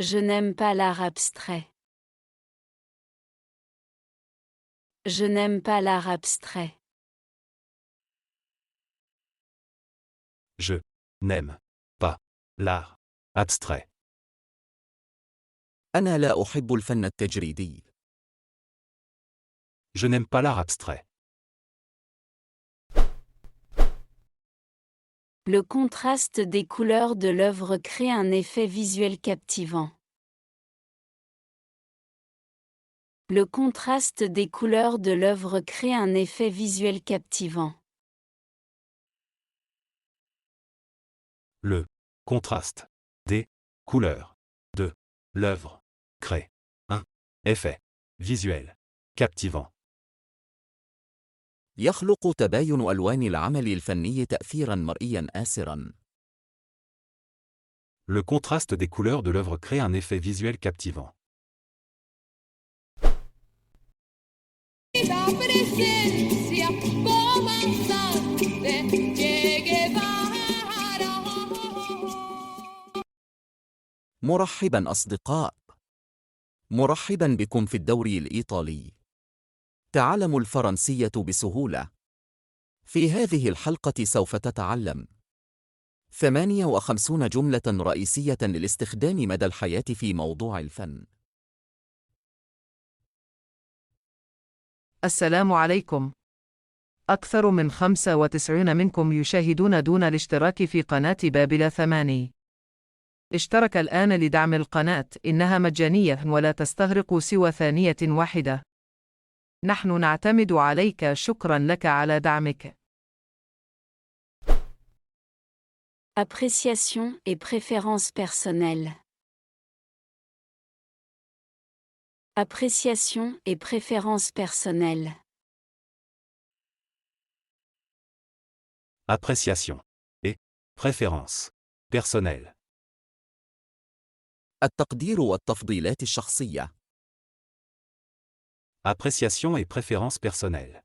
Je n'aime pas l'art abstrait. Je n'aime pas l'art abstrait. Je n'aime pas l'art abstrait. أنا لا أحب الفن التجريدي. Je n'aime pas l'art abstrait. Le contraste des couleurs de l'œuvre crée un effet visuel captivant. Le contraste des couleurs de l'œuvre crée un effet visuel captivant. Le contraste des couleurs de l'œuvre crée un effet visuel captivant. يخلق تباين ألوان العمل الفني تأثيراً مرئياً آسراً. Le contraste des couleurs de l'œuvre crée un effet visuel captivant. La presencia comandante Che Guevara. مرحباً أصدقاء. مرحباً بكم في الدوري الإيطالي. تعلم الفرنسية بسهولة. في هذه الحلقة سوف تتعلم 58 جملة رئيسية للاستخدام مدى الحياة في موضوع الفن. السلام عليكم. أكثر من 95 منكم يشاهدون دون الاشتراك في قناة بابل 8. اشترك الآن لدعم القناة، إنها مجانية ولا تستغرق سوى ثانية واحدة. نحن نعتمد عليك، شكراً لك على دعمك. Appréciation et préférences personnelles. Appréciation et préférences personnelles. Appréciation et préférence personnelle. التقدير والتفضيلات الشخصية. Appréciation et préférence personnelle.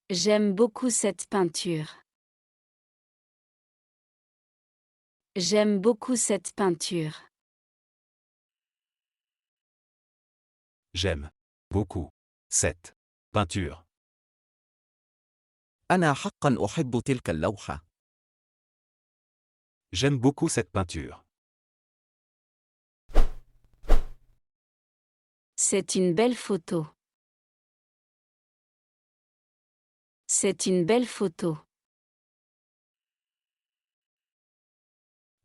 J'aime beaucoup cette peinture. J'aime beaucoup cette peinture. J'aime beaucoup cette peinture. أنا حقاً أحب تلك اللوحة. J'aime beaucoup cette peinture. C'est une belle photo. C'est une belle photo.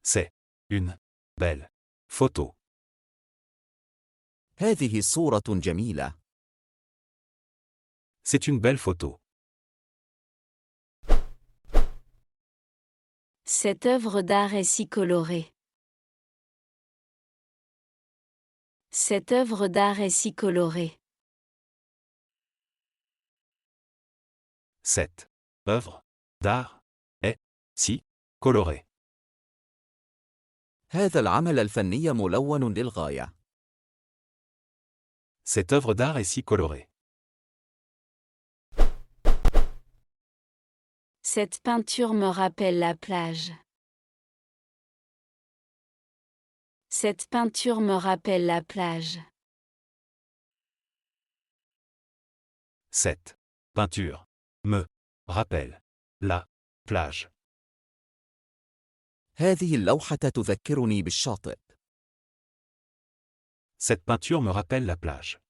C'est une belle photo. هذه صورة جميلة. C'est une belle photo. Cette œuvre d'art est si colorée. Cette œuvre d'art est si colorée. Cette œuvre d'art est si colorée. هذا العمل الفني ملون للغاية. Cette œuvre d'art est si colorée. Cette peinture me rappelle la plage. Cette peinture me rappelle la plage. Cette peinture me rappelle la plage. هذه اللوحة تذكرني بالشاطئ. Cette peinture me rappelle la plage.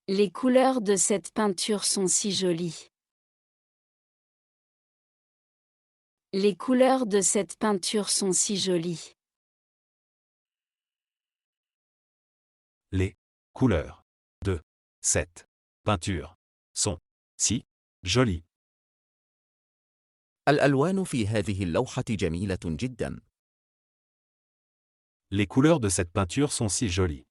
Les couleurs de cette peinture sont si jolies. Les couleurs de cette peinture sont si jolies. Les couleurs de cette peinture sont si jolies. الألوان في هذه اللوحة جميلة جداً. Les couleurs de cette peinture sont si jolies.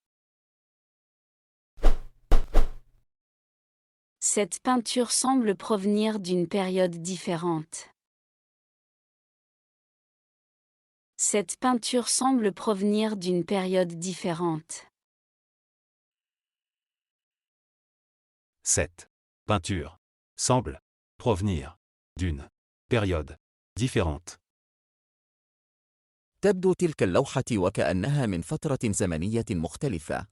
Cette peinture semble provenir d'une période différente. Cette peinture semble provenir d'une période différente. Cette peinture semble provenir d'une période différente. تبدو تلك اللوحة وكأنها من فترة زمنية مختلفة.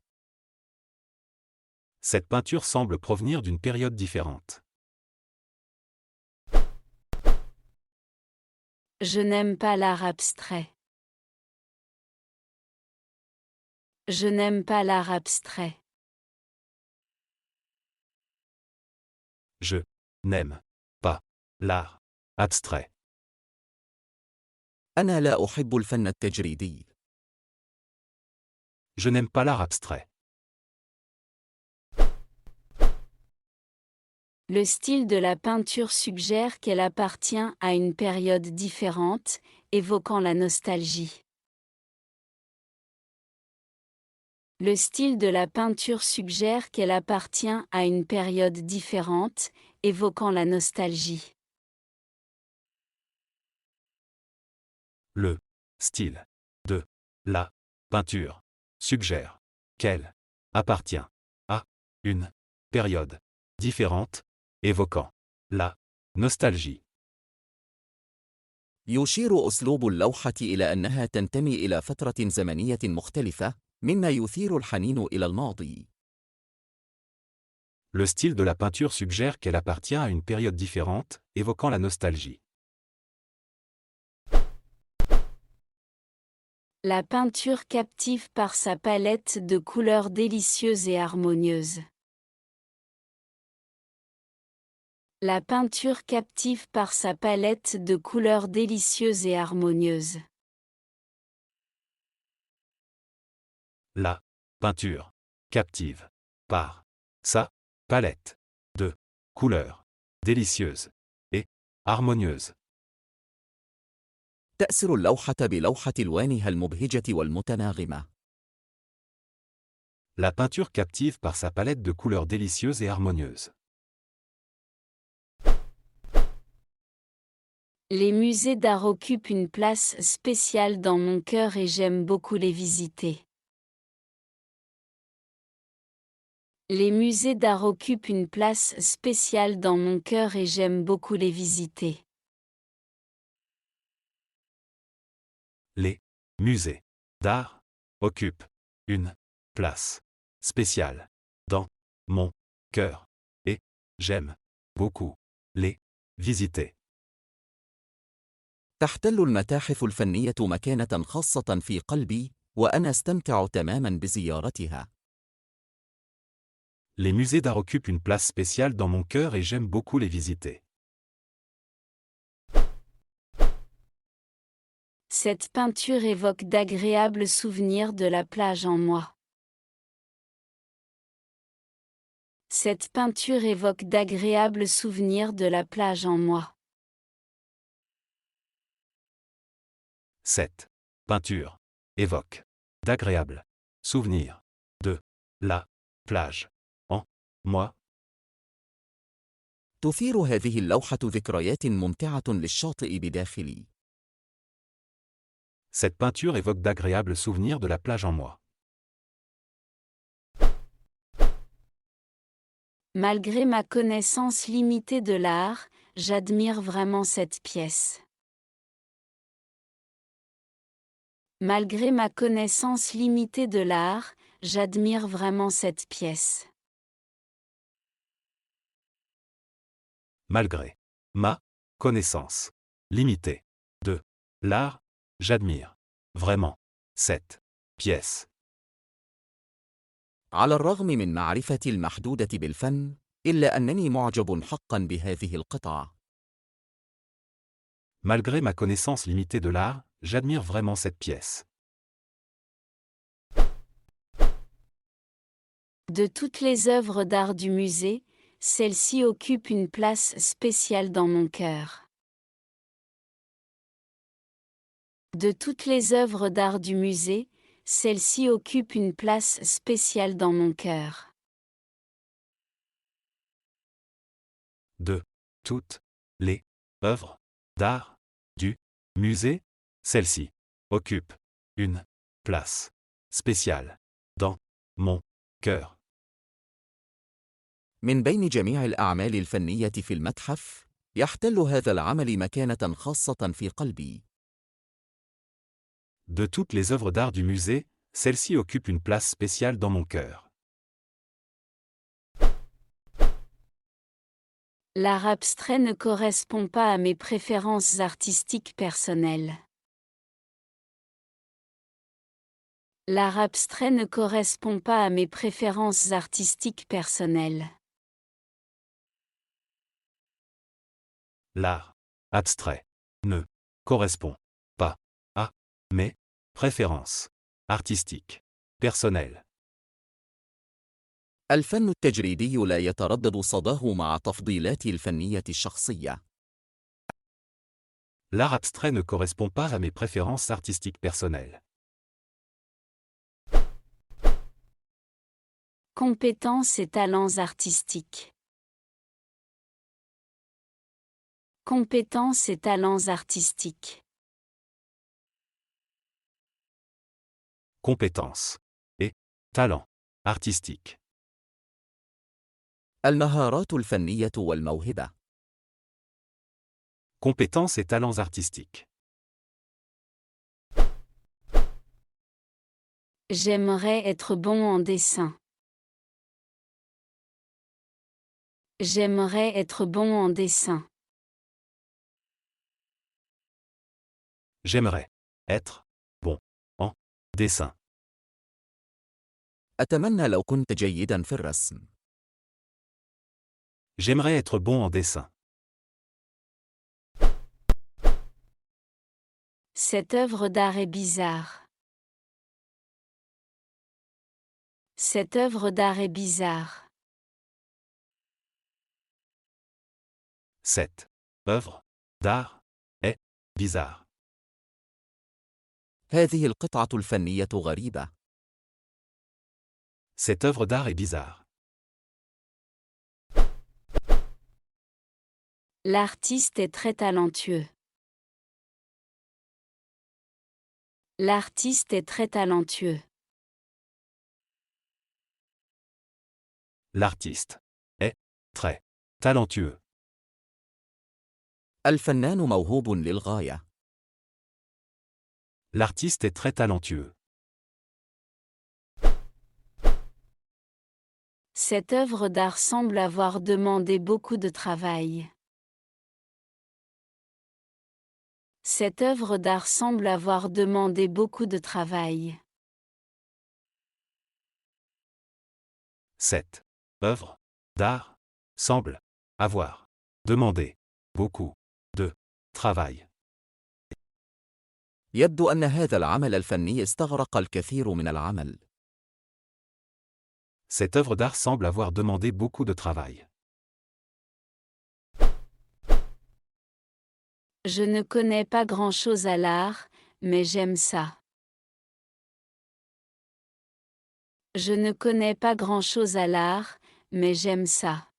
Cette peinture semble provenir d'une période différente. Je n'aime pas l'art abstrait. Je n'aime pas l'art abstrait. Je n'aime pas l'art abstrait. أنا لا أحب الفن التجريدي. Je n'aime pas l'art abstrait. Le style de la peinture suggère qu'elle appartient à une période différente, évoquant la nostalgie. Le style de la peinture suggère qu'elle appartient à une période différente, évoquant la nostalgie. Le style de la peinture suggère qu'elle appartient à une période différente, évoquant la nostalgie. يشير أسلوب اللوحة إلى أنها تنتمي إلى فترة زمنية مختلفة، مما يثير الحنين إلى الماضي. Le style de la peinture suggère qu'elle appartient à une période différente, évoquant la nostalgie. La peinture captive par sa palette de couleurs délicieuses et harmonieuses. La peinture captive par sa palette de couleurs délicieuses et harmonieuses. La peinture captive par sa palette de couleurs délicieuses et harmonieuses. تأسر اللوحة بلوحة ألوانها المبهجة والمتناغمة. La peinture captive par sa palette de couleurs délicieuses et harmonieuses. Les musées d'art occupent une place spéciale dans mon cœur et j'aime beaucoup les visiter. Les musées d'art occupent une place spéciale dans mon cœur et j'aime beaucoup les visiter. Les musées d'art occupent une place spéciale dans mon cœur et j'aime beaucoup les visiter. تحتل المتاحف الفنية مكانة خاصة في قلبي، وأنا أستمتع تماماً بزيارتها. Les musées d'art occupent une place spéciale dans mon cœur et j'aime beaucoup les visiter. Cette peinture évoque d'agréables souvenirs de la plage en moi. Cette peinture évoque d'agréables souvenirs de la plage en moi. Cette peinture évoque d'agréables souvenirs de la plage en moi. تثير هذه اللوحة ذكريات ممتعة للشاطئ بداخلي. Cette peinture évoque d'agréables souvenirs de la plage en moi. Malgré ma connaissance limitée de l'art, j'admire vraiment cette pièce. Malgré ma connaissance limitée de l'art, j'admire vraiment cette pièce. Malgré ma connaissance limitée de l'art, j'admire vraiment cette pièce. على الرغم من معرفتي المحدودة بالفن، إلا أنني معجب حقاً بهذه القطعة. Malgré ma connaissance limitée de l'art, j'admire vraiment cette pièce. De toutes les œuvres d'art du musée, celle-ci occupe une place spéciale dans mon cœur. De toutes les œuvres d'art du musée, celle-ci occupe une place spéciale dans mon cœur. De toutes les œuvres d'art du musée, celle-ci occupe une place spéciale dans mon cœur. من بين جميع الأعمال الفنية في المتحف، يحتل هذا العمل مكانة خاصة في قلبي. De toutes les œuvres d'art du musée, celle-ci occupe une place spéciale dans mon cœur. L'art abstrait ne correspond pas à mes préférences artistiques personnelles. L'art abstrait ne correspond pas à mes préférences artistiques personnelles. L'art abstrait ne correspond pas à mes préférences artistiques personnelles. الفن التجريدي لا يتردد صداه مع تفضيلاتي الفنية الشخصية. L'art abstrait ne correspond pas à mes préférences artistiques personnelles. Compétences et talents artistiques. Compétences et talents artistiques. Compétences et talents artistiques. المهارات الفنية والموهبة. Compétences et talents artistiques. J'aimerais être bon en dessin. J'aimerais être bon en dessin. J'aimerais être bon en dessin. أتمنى لو كنت جيدا في الرسم. J'aimerais être bon en dessin. Cette œuvre d'art est bizarre. Cette œuvre d'art est bizarre. Cette œuvre d'art est bizarre. هذه القطعة الفنية غريبة. Cette œuvre d'art est bizarre. L'artiste est très talentueux. L'artiste est très talentueux. L'artiste est très talentueux. الفنان موهوب للغاية. L'artiste est très talentueux. Cette œuvre d'art semble avoir demandé beaucoup de travail. Cette œuvre d'art semble avoir demandé beaucoup de travail. Cette œuvre d'art semble avoir demandé beaucoup de travail. يبدو أن هذا العمل الفني استغرق الكثير من العمل. Cette œuvre d'art semble avoir demandé beaucoup de travail. Je ne connais pas grand-chose à l'art, mais j'aime ça. Je ne connais pas grand-chose à l'art, mais j'aime ça.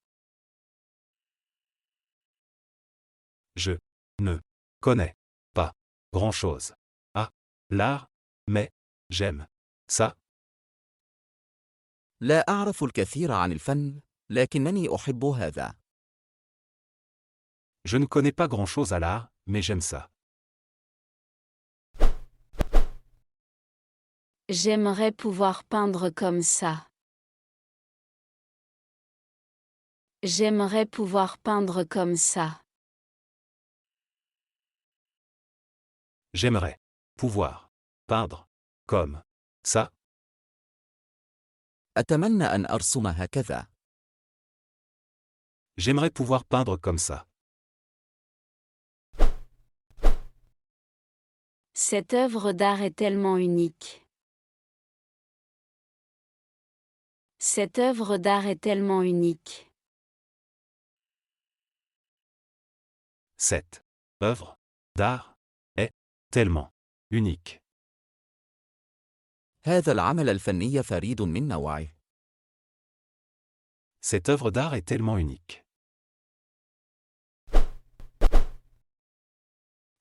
Je ne connais pas grand-chose à l'art, mais j'aime ça. لا أعرف الكثير عن الفن، لكنني أحب هذا. Je ne connais pas grand-chose à l'art, mais j'aime ça. J'aimerais pouvoir peindre comme ça. J'aimerais pouvoir peindre comme ça. J'aimerais pouvoir peindre comme ça. أتمنى أن أرسم هكذا. J'aimerais pouvoir peindre comme ça. Cette œuvre d'art est tellement unique. Cette œuvre d'art est tellement unique. Cette œuvre d'art est tellement unique. هذا العمل الفني فريد من نوعه. Cette œuvre d'art est tellement unique.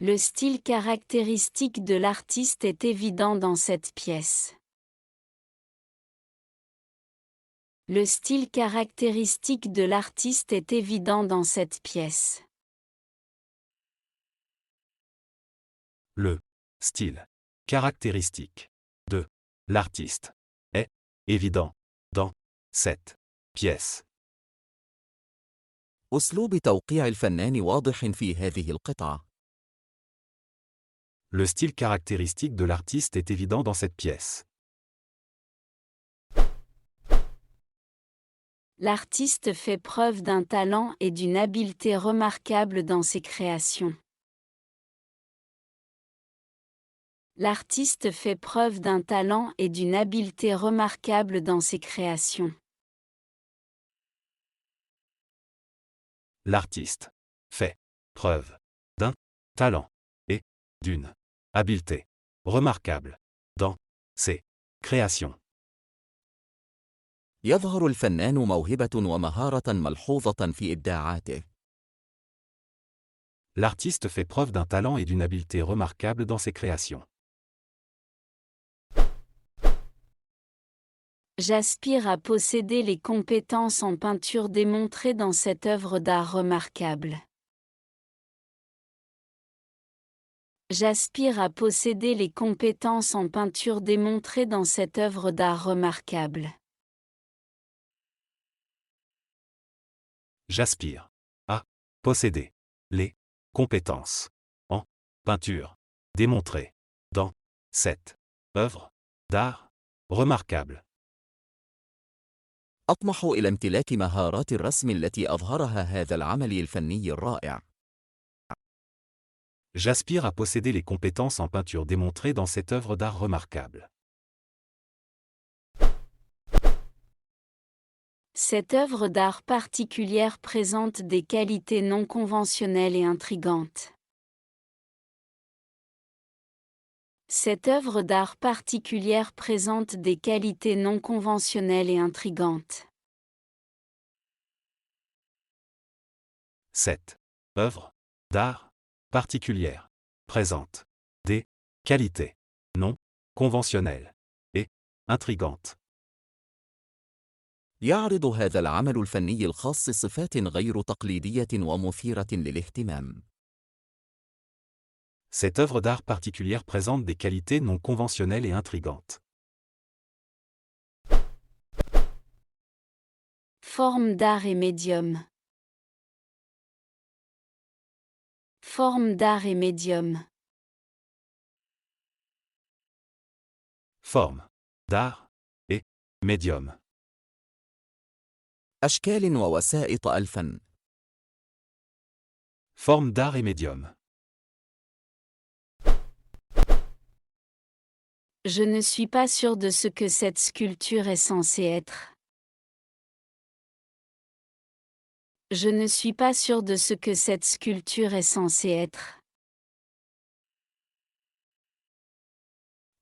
Le style caractéristique de l'artiste est évident dans cette pièce. Le style caractéristique de l'artiste est évident dans cette pièce. Le style caractéristique de l'artiste est évident dans cette pièce. أسلوب توقيع الفنان واضح في هذه القطعة. Le style caractéristique de l'artiste est évident dans cette pièce. L'artiste fait preuve d'un talent et d'une habileté remarquables dans ses créations. L'artiste fait preuve d'un talent et d'une habileté remarquables dans ses créations. L'artiste fait preuve d'un talent et d'une habileté remarquable dans ses créations. يظهر الفنان موهبة ومهارة ملحوظة في إبداعاته. L'artiste fait preuve d'un talent et d'une habileté remarquable dans ses créations. J'aspire à posséder les compétences en peinture démontrées dans cette œuvre d'art remarquable. J'aspire à posséder les compétences en peinture démontrées dans cette œuvre d'art remarquable. J'aspire à posséder les compétences en peinture démontrées dans cette œuvre d'art remarquable. أطمح إلى امتلاك مهارات الرسم التي أظهرها هذا العمل الفني الرائع. J'aspire à posséder les compétences en peinture démontrées dans cette œuvre d'art remarquable. Cette œuvre d'art particulière présente des qualités non conventionnelles et intrigantes. Cette œuvre d'art particulière présente des qualités non conventionnelles et intrigantes. Cette œuvre d'art particulière présente des qualités non conventionnelles et intrigantes. يعرض هذا العمل الفني الخاص صفات غير تقليدية ومثيرة للاهتمام. Cette œuvre d'art particulière présente des qualités non conventionnelles et intrigantes. Forme d'art et médium. Forme d'art et médium. Forme d'art et médium. أشكال ووسائط الفن. Forme d'art et médium. Je ne suis pas sûr de ce que cette sculpture est censée être. Je ne suis pas sûr de ce que cette sculpture est censée être.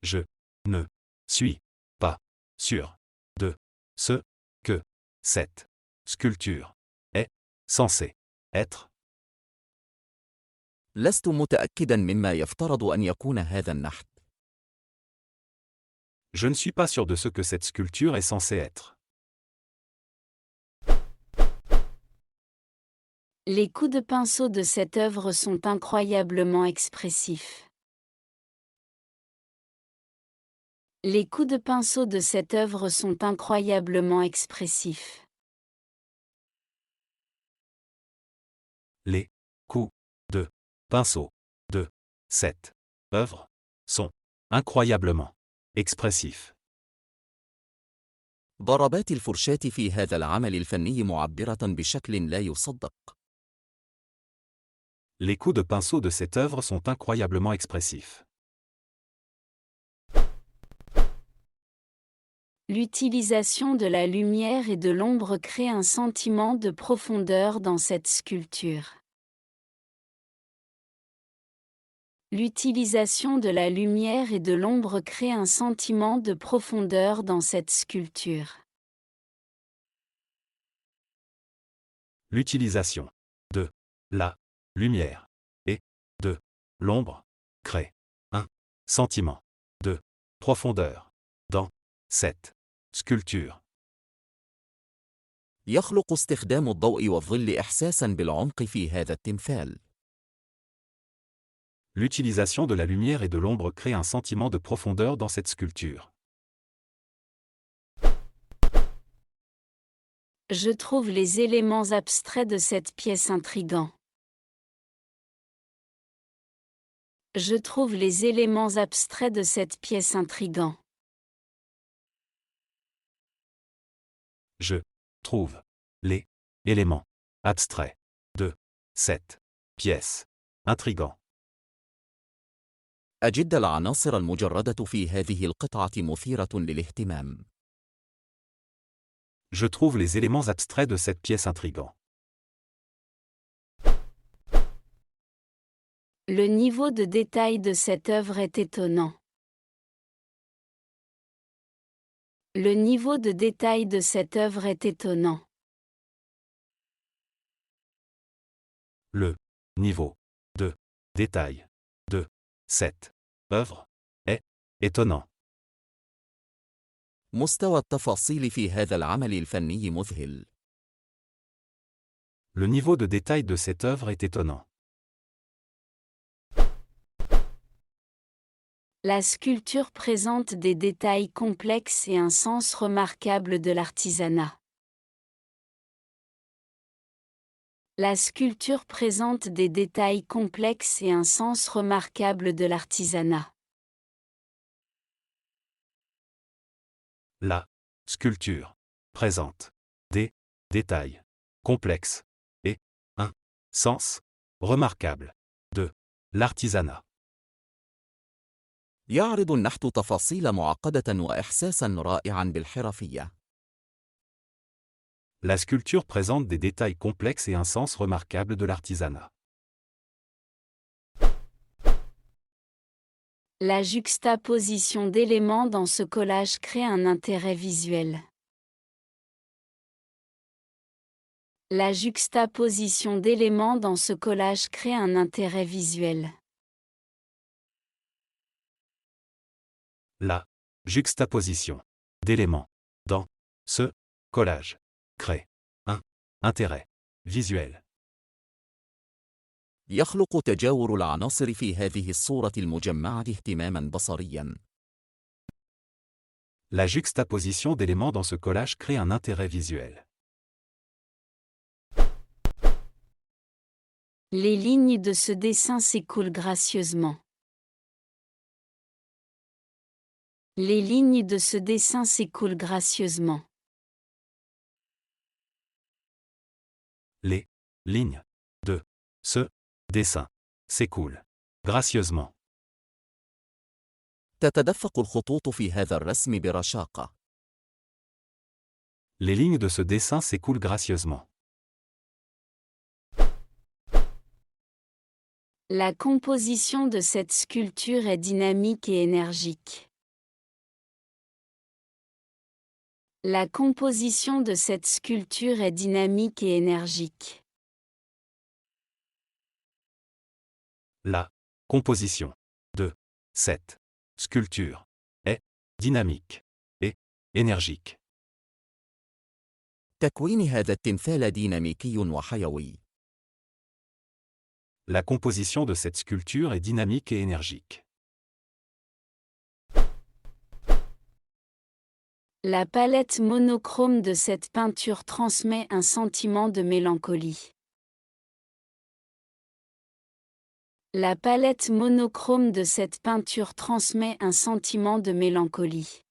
Je ne suis pas sûr de ce que cette sculpture est censée être. لست متأكدا مما يفترض أن يكون هذا النحت. Je ne suis pas sûr de ce que cette sculpture est censée être. Les coups de pinceau de cette œuvre sont incroyablement expressifs. Les coups de pinceau de cette œuvre sont incroyablement expressifs. Les coups de pinceau de cette œuvre sont incroyablement expressifs. ضربات الفرشاة في هذا العمل الفني معبرة بشكل لا يصدق. Les coups de pinceau de cette œuvre sont incroyablement expressifs. L'utilisation de la lumière et de l'ombre crée un sentiment de profondeur dans cette sculpture. L'utilisation de la lumière et de l'ombre crée un sentiment de profondeur dans cette sculpture. L'utilisation de la lumière et de l'ombre crée un sentiment de profondeur dans cette sculpture. يخلق استخدام الضوء والظل إحساساً بالعمق في هذا التمثال. L'utilisation de la lumière et de l'ombre crée un sentiment de profondeur dans cette sculpture. Je trouve les éléments abstraits de cette pièce intrigants. Je trouve les éléments abstraits de cette pièce intrigants. Je trouve les éléments abstraits de cette pièce intrigants. أجد العناصر المجردة في هذه القطعة مثيرة للاهتمام. Je trouve les éléments abstraits de cette pièce intrigants. Le niveau de détail de cette œuvre est étonnant. Le niveau de détail de cette œuvre est étonnant. Le niveau de détail de cette œuvre est étonnant. مستوى التفاصيل في هذا العمل الفني مذهل. Le niveau de détail de cette œuvre est étonnant. La sculpture présente des détails complexes et un sens remarquable de l'artisanat. La sculpture présente des détails complexes et un sens remarquable de l'artisanat. La sculpture présente des détails complexes et un sens remarquable de l'artisanat. يعرض النحت تفاصيل معقدة وإحساساً رائعاً بالحرفية. La sculpture présente des détails complexes et un sens remarquable de l'artisanat. La juxtaposition d'éléments dans ce collage crée un intérêt visuel. La juxtaposition d'éléments dans ce collage crée un intérêt visuel. La juxtaposition d'éléments dans ce collage crée un intérêt visuel. يخلق تجاور العناصر في هذه الصورة المجمعة اهتماماً بصرياً. La juxtaposition d'éléments dans ce collage crée un intérêt visuel. Les lignes de ce dessin s'écoulent gracieusement. Les lignes de ce dessin s'écoulent gracieusement. Les lignes de ce dessin s'écoulent gracieusement. تتدفق الخطوط في هذا الرسم برشاقة. Les lignes de ce dessin s'écoulent gracieusement. La composition de cette sculpture est dynamique et énergique. La composition de cette sculpture est dynamique et énergique. La composition de cette sculpture est dynamique et énergique. تكوين هذا التمثال ديناميكي وحيوي. La composition de cette sculpture est dynamique et énergique. La palette monochrome de cette peinture transmet un sentiment de mélancolie. La palette monochrome de cette peinture transmet un sentiment de mélancolie.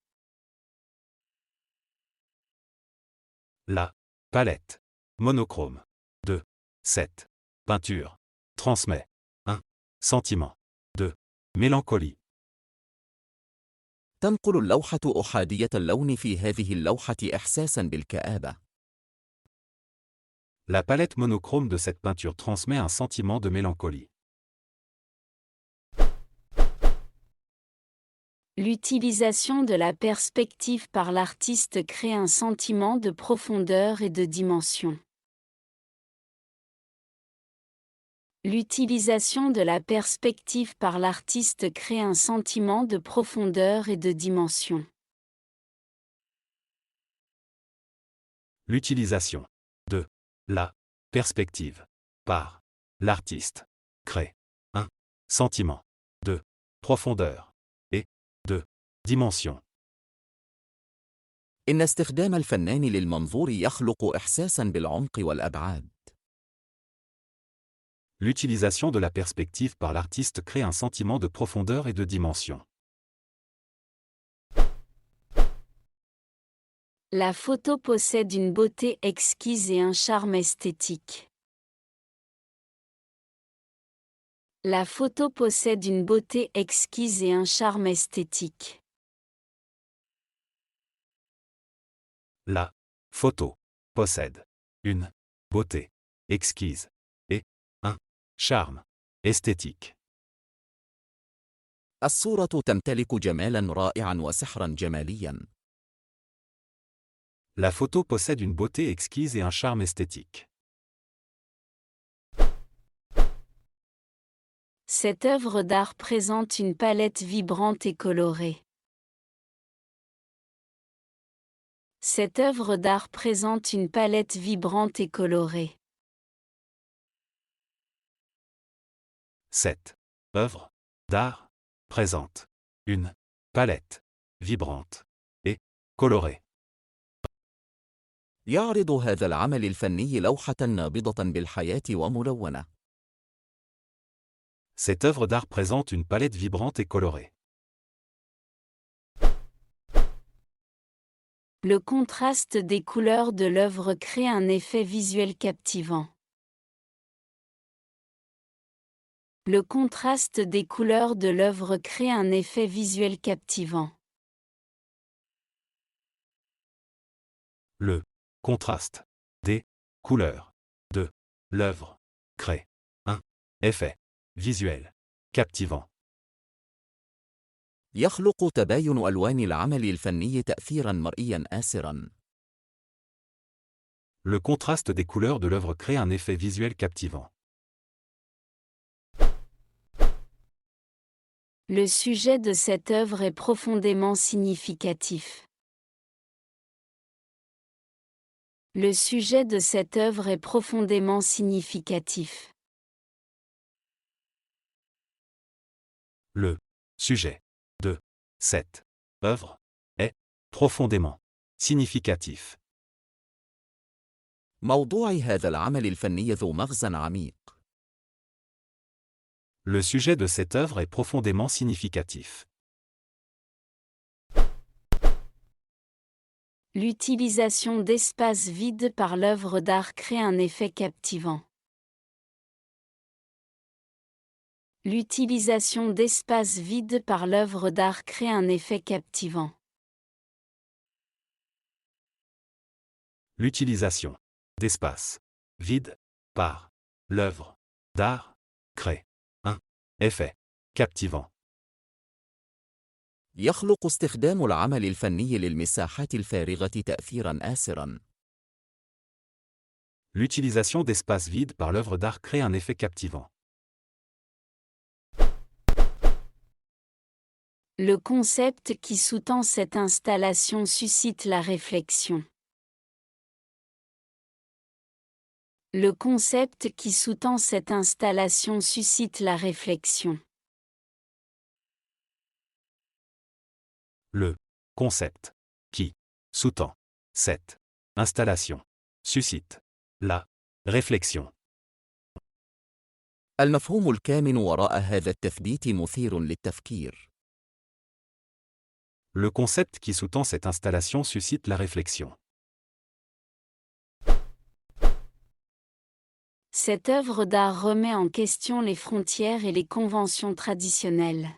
La palette monochrome de cette peinture transmet un sentiment de mélancolie. تنقل اللوحة أحادية اللون في هذه اللوحة إحساساً بالكآبة. La palette monochrome de cette peinture transmet un sentiment de mélancolie. L'utilisation de la perspective par l'artiste crée un sentiment de profondeur et de dimension. L'utilisation de la perspective par l'artiste crée un sentiment de profondeur et de dimension. L'utilisation de la perspective par l'artiste crée un sentiment, de profondeur et de dimension. إن استخدام الفنان للمنظور يخلق إحساساً بالعمق والأبعاد. L'utilisation de la perspective par l'artiste crée un sentiment de profondeur et de dimension. La photo possède une beauté exquise et un charme esthétique. La photo possède une beauté exquise et un charme esthétique. La photo possède une beauté exquise et un charme esthétique. الصورة تمتلك جمالاً رائعاً وسحراً جمالياً. La photo possède une beauté exquise et un charme esthétique. Cette œuvre d'art présente une palette vibrante et colorée. Cette œuvre d'art présente une palette vibrante et colorée. Cette œuvre d'art présente une palette vibrante et colorée. يعرض هذا العمل الفني لوحة نابضة بالحياة وملونة. Cette œuvre d'art présente une palette vibrante et colorée. Le contraste des couleurs de l'œuvre crée un effet visuel captivant. Le contraste des couleurs de l'œuvre crée un effet visuel captivant. Le contraste des couleurs de l'œuvre crée un effet visuel captivant. يخلق تباين ألوان العمل الفني تأثيراً مرئياً آسراً. Le contraste des couleurs de l'œuvre crée un effet visuel captivant. Le sujet de cette œuvre est profondément significatif. Le sujet de cette œuvre est profondément significatif. Le sujet de cette œuvre est profondément significatif. موضوع هذا العمل الفني ذو مغزى عميق. Le sujet de cette œuvre est profondément significatif. L'utilisation d'espaces vides par l'œuvre d'art crée un effet captivant. L'utilisation d'espaces vides par l'œuvre d'art crée un effet captivant. L'utilisation d'espaces vides par l'œuvre d'art crée un effet captivant. يخلق استخدام العمل الفني للمساحات الفارغة تأثيراً آسراً. L'utilisation d'espaces vides par l'œuvre d'art crée un effet captivant. Le concept qui sous-tend cette installation suscite la réflexion. Le concept qui sous-tend cette installation suscite la réflexion. Le concept qui sous-tend cette installation suscite la réflexion. المفهوم الكامن وراء هذا التثبيت مثير للتفكير. Le concept qui sous-tend cette installation suscite la réflexion. Cette œuvre d'art remet en question les frontières et les conventions traditionnelles.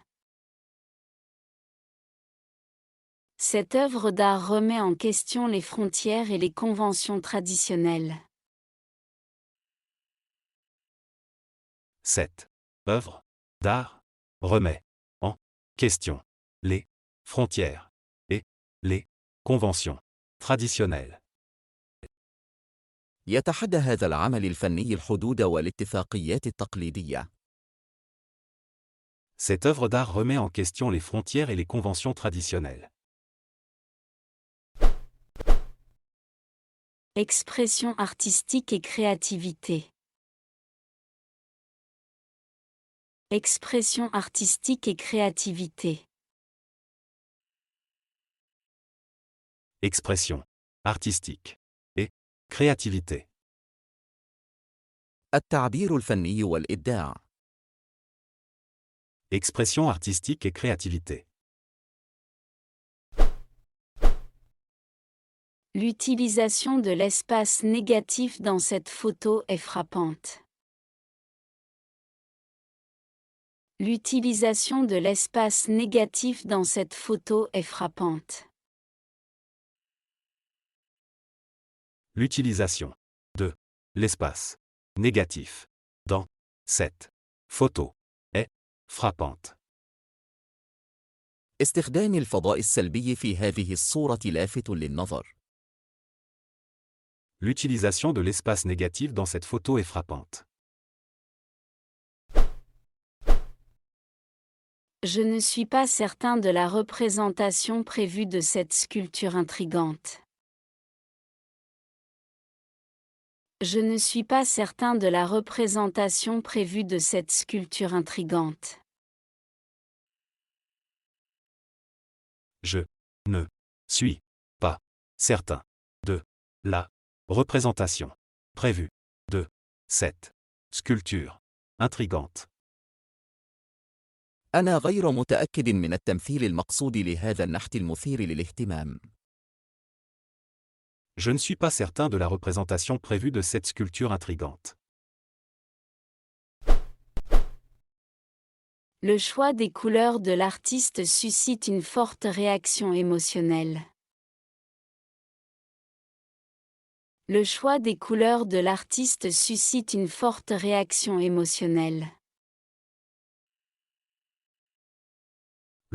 Cette œuvre d'art remet en question les frontières et les conventions traditionnelles. Cette œuvre d'art remet en question les frontières et les conventions traditionnelles. يتحدى هذا العمل الفني الحدود والاتفاقيات التقليدية. Cette œuvre d'art remet en question les frontières et les conventions traditionnelles. Expression artistique et créativité. Expression artistique et créativité. Expression artistique et créativité. التعبير الفني والإبداع. Expression artistique et créativité. L'utilisation de l'espace négatif dans cette photo est frappante. L'utilisation de l'espace négatif dans cette photo est frappante. L'utilisation de l'espace négatif dans cette photo est frappante. استخدام الفضاء السلبي في هذه الصورة لافت للنظر. L'utilisation de l'espace négatif dans cette photo est frappante. Je ne suis pas certain de la représentation prévue de cette sculpture intrigante. Je ne suis pas certain de la représentation prévue de cette sculpture intrigante. Je ne suis pas certain de la représentation prévue de cette sculpture intrigante. أنا غير متأكد من التمثيل المقصود لهذا النحت المثير للاهتمام. Je ne suis pas certain de la représentation prévue de cette sculpture intrigante. Le choix des couleurs de l'artiste suscite une forte réaction émotionnelle. Le choix des couleurs de l'artiste suscite une forte réaction émotionnelle.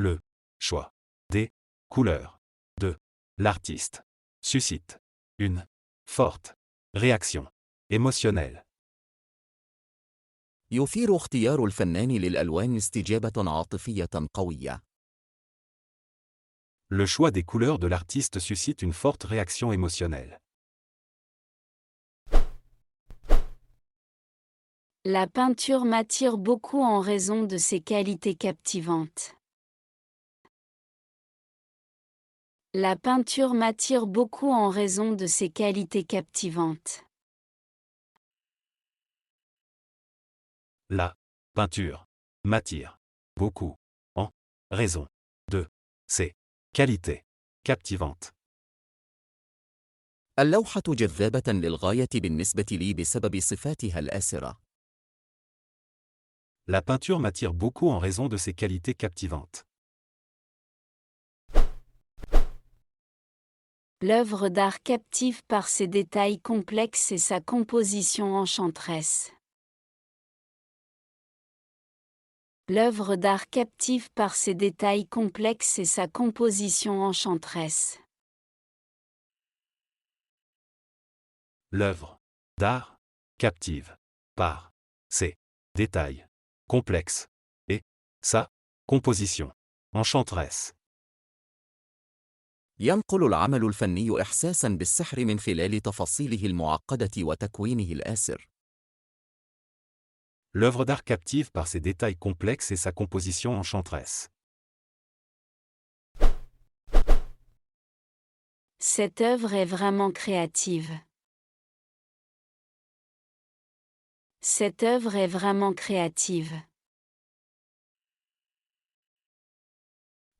Le choix des couleurs de l'artiste suscite une forte réaction émotionnelle. يثير اختيار الفنان للألوان استجابة عاطفية قوية. Le choix des couleurs de l'artiste suscite une forte réaction émotionnelle. La peinture m'attire beaucoup en raison de ses qualités captivantes. La peinture m'attire beaucoup en raison de ses qualités captivantes. La peinture m'attire beaucoup en raison de ses qualités captivantes. اللوحة جذابة للغاية بالنسبة لي بسبب صفاتها الآسرة. La peinture m'attire beaucoup en raison de ses qualités captivantes. L'œuvre d'art captive par ses détails complexes et sa composition enchanteresse. L'œuvre d'art captive par ses détails complexes et sa composition enchanteresse. L'œuvre d'art captive par ses détails complexes et sa composition enchanteresse. ينقل العمل الفني إحساساً بالسحر من خلال تفاصيله المعقدة وتكوينه الآسر. L'œuvre d'art captive par ses détails complexes et sa composition enchanteresse. Cette œuvre est vraiment créative. Cette œuvre est vraiment créative.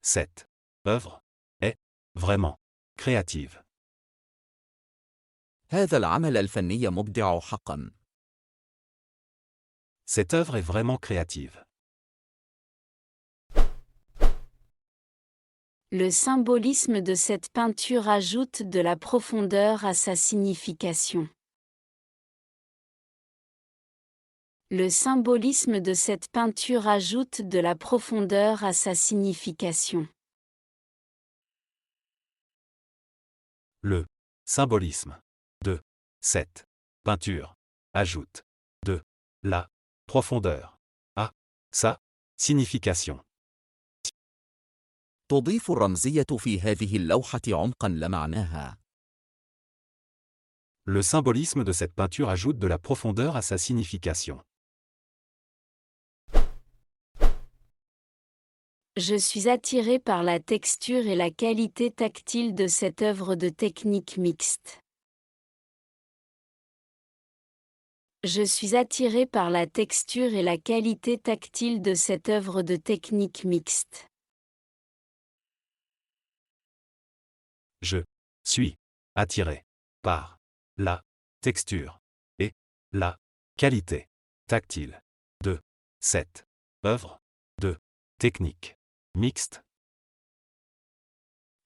Cette œuvre est vraiment créative. هذا العمل الفني مبدع حقاً. Cette œuvre est vraiment créative. Le symbolisme de cette peinture ajoute de la profondeur à sa signification. Le symbolisme de cette peinture ajoute de la profondeur à sa signification. Le symbolisme de cette peinture ajoute de la profondeur à sa signification. تضيف الرمزية في هذه اللوحة عمقاً لا معناها. Le symbolisme de cette peinture ajoute de la profondeur à sa signification. Je suis attiré par la texture et la qualité tactile de cette œuvre de technique mixte. Je suis attiré par la texture et la qualité tactile de cette œuvre de technique mixte. Je suis attiré par la texture et la qualité tactile de cette œuvre de technique mixte.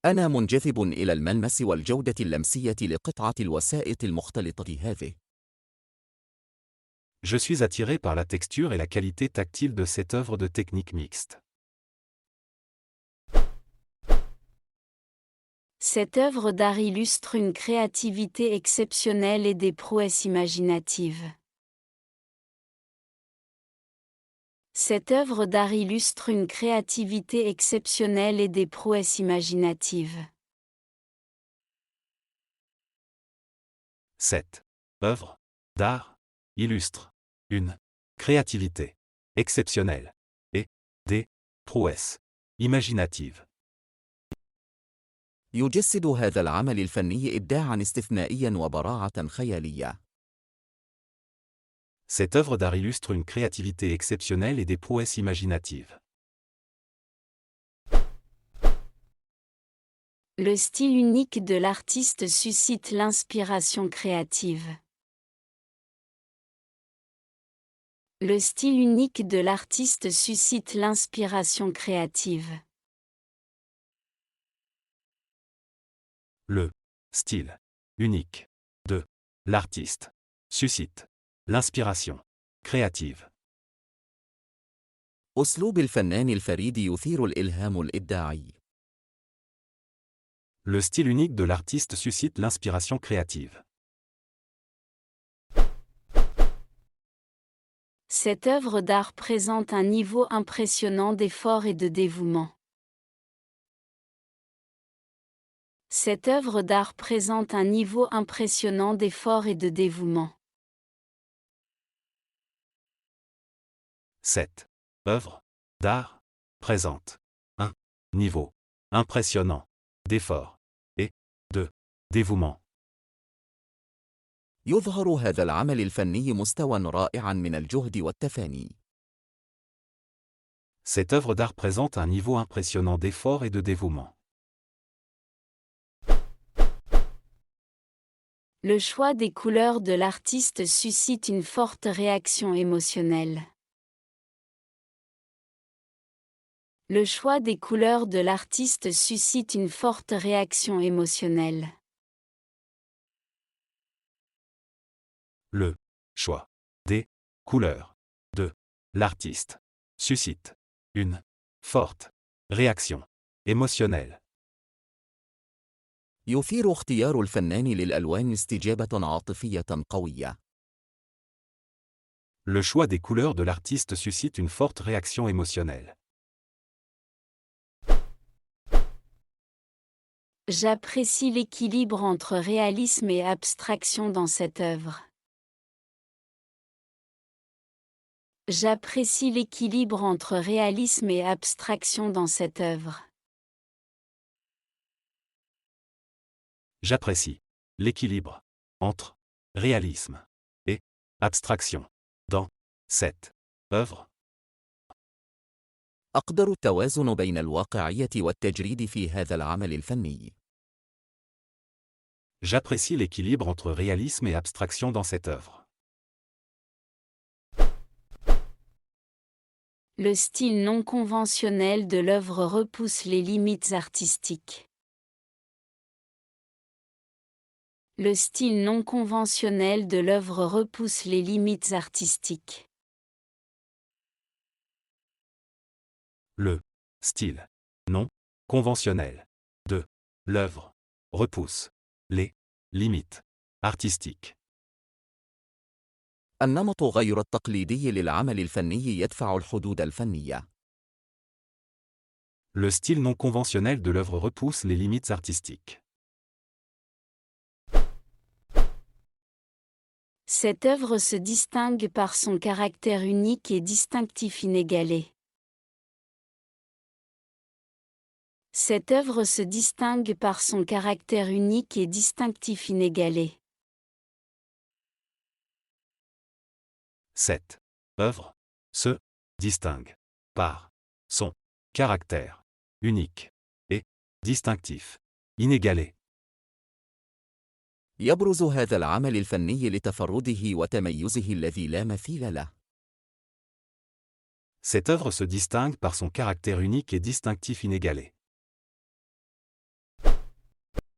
أنا منجذب إلى الملمس والجودة اللمسية لقطعة الوسائط المختلطة هذه. Je suis attiré par la texture et la qualité tactile de cette œuvre de technique mixte. Cette œuvre d'art illustre une créativité exceptionnelle et des prouesses imaginatives. Cette œuvre d'art illustre une créativité exceptionnelle et des prouesses imaginatives. Cette œuvre d'art illustre une créativité exceptionnelle et des prouesses imaginatives. يجسد هذا العمل الفني إبداعاً استثنائياً وبراعة خيالية. Cette œuvre d'art illustre une créativité exceptionnelle et des prouesses imaginatives. Le style unique de l'artiste suscite l'inspiration créative. Le style unique de l'artiste suscite l'inspiration créative. Le style unique de l'artiste suscite l'inspiration créative. أسلوب الفنان الفريد يثير الإلهام الإبداعي. Le style unique de l'artiste suscite l'inspiration créative. Cette œuvre d'art présente un niveau impressionnant d'effort et de dévouement. Cette œuvre d'art présente un niveau impressionnant d'effort et de dévouement. Cette œuvre d'art présente un niveau impressionnant d'effort et de dévouement. يظهر هذا العمل الفني مستواً رائعاً من الجهد والتفاني. Cette œuvre d'art présente un niveau impressionnant d'effort et de dévouement. Le choix des couleurs de l'artiste suscite une forte réaction émotionnelle. Le choix des couleurs de l'artiste suscite une forte réaction émotionnelle. Le choix des couleurs de l'artiste suscite une forte réaction émotionnelle. يثير اختيار الفنان للألوان استجابة عاطفية قوية. Le choix des couleurs de l'artiste suscite une forte réaction émotionnelle. J'apprécie l'équilibre entre réalisme et abstraction dans cette œuvre. J'apprécie l'équilibre entre réalisme et abstraction dans cette œuvre. J'apprécie l'équilibre entre réalisme et abstraction dans cette œuvre. أقدر التوازن بين الواقعية والتجريد في هذا العمل الفني. J'apprécie l'équilibre entre réalisme et abstraction dans cette œuvre. Le style non conventionnel de l'œuvre repousse les limites artistiques. Le style non conventionnel de l'œuvre repousse les limites artistiques. Le style non conventionnel de l'œuvre repousse les limites artistiques. النمط غير التقليدي للعمل الفني يدفع الحدود الفنية. Le style non conventionnel de l'œuvre repousse les limites artistiques. Cette œuvre se distingue par son caractère unique et distinctif inégalé. Cette œuvre se distingue par son caractère unique et distinctif inégalé. Cette œuvre se distingue par son caractère unique et distinctif, inégalé. يبرز هذا العمل الفني لتفرده وتميزه الذي لا مثيل له. Cette œuvre se distingue par son caractère unique et distinctif inégalé.